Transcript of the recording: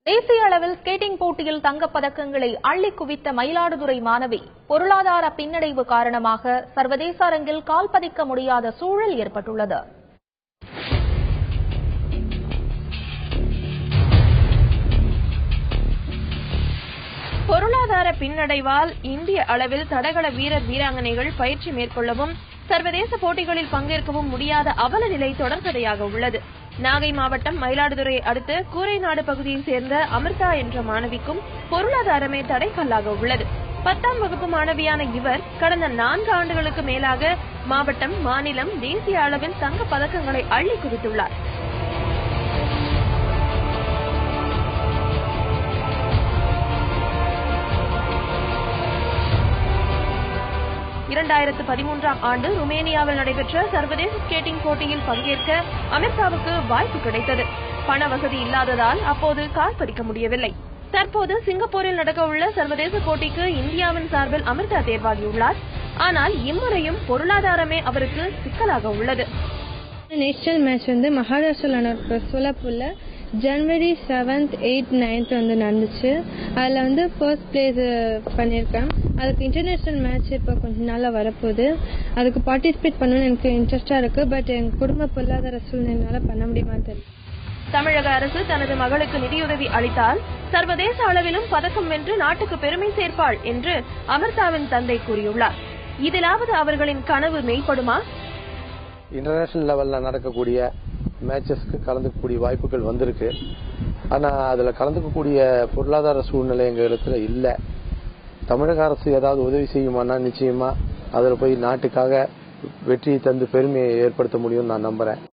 தேசிய அளவில் ஸ்கேட்டிங் போட்டியில் தங்கப் பதக்கங்களை அள்ளி குவித்த மயிலாடுதுறை மாணவி பொருளாதார பின்னடைவு காரணமாக சர்வதேச அரங்கில் கால் பதிக்க முடியாத சூழல் ஏற்பட்டுள்ளது. பொருளாதார பின்னடைவால் இந்திய அளவில் தடகள வீரர் வீராங்கனைகள் பயிற்சி மேற்கொள்ளவும் சர்வதேச போட்டிகளில் பங்கேற்கவும் முடியாத அவல நிலை தொடர்கதையாக உள்ளது. நாகை மாவட்டம் மயிலாடுதுறை அடுத்த கூரைநாடு பகுதியை சேர்ந்த அமிர்தா என்ற மாணவிக்கும் பொருளாதாரமே தடைக்கல்லாக உள்ளது. 10ஆம் வகுப்பு மாணவியான இவர் கடந்த 4 ஆண்டுகளுக்கு மேலாக மாவட்டம், மாநிலம், தேசிய அளவில் தங்க பதக்கங்களை அள்ளி குவித்துள்ளார். ஆண்டு ருமேனியாவில் நடைபெற்ற சர்வதேச ஸ்கேட்டிங் போட்டியில் பங்கேற்க அமிர்தாவுக்கு வாய்ப்பு கிடைத்தது. பண வசதி இல்லாததால் அப்போது கால் பதிக்க முடியவில்லை. தற்போது சிங்கப்பூரில் நடக்க உள்ள சர்வதேச போட்டிக்கு இந்தியாவின் சார்பில் அமிர்தா தேர்வாகியுள்ளார். ஆனால் இம்முறையும் பொருளாதாரமே அவருக்கு சிக்கலாக உள்ளது. நேஷனல் மேட்ச் மகாராஷ்டிராவில் நடக்கிற சோலாப்பூர்ல ஜனவரி 7th, 8th, 9th நடந்துச்சு. அதில் ஃபர்ஸ்ட் பிளேஸ் பண்ணியிருக்கேன். அதுக்கு இன்டர்நேஷ்னல் மேட்ச் இப்போ கொஞ்சம் நாளாக வரப்போகுது. அதுக்கு பார்ட்டிசிபேட் பண்ணணும்னு எனக்கு இன்ட்ரெஸ்டாக இருக்குது. பட் எங்கள் குடும்ப பொருளாதார சூழ்நிலையால பண்ண முடியுமா தெரியல. தமிழக அரசு தனது மகளுக்கு நிதியுதவி அளித்தால் சர்வதேச அளவிலும் பதக்கம் வென்று நாட்டுக்கு பெருமை சேர்ப்பாள் என்று அமிர்தாவின் தந்தை கூறியுள்ளார். இதிலாவது அவர்களின் கனவு மெய்ப்படுமா? இன்டர்நேஷனல் லெவல்ல நடக்கக்கூடிய மேட்சஸ்க்கு கலந்துக்கக்கூடிய வாய்ப்புகள் வந்திருக்கு. ஆனா அதுல கலந்துக்கக்கூடிய பொருளாதார சூழ்நிலை எங்க இடத்துல இல்ல. தமிழக அரசு ஏதாவது உதவி செய்யுமானா நிச்சயமா அதுல போய் நாட்டுக்காக வெற்றியை தந்து பெருமையை ஏற்படுத்த முடியும்னு நான் நம்புறேன்.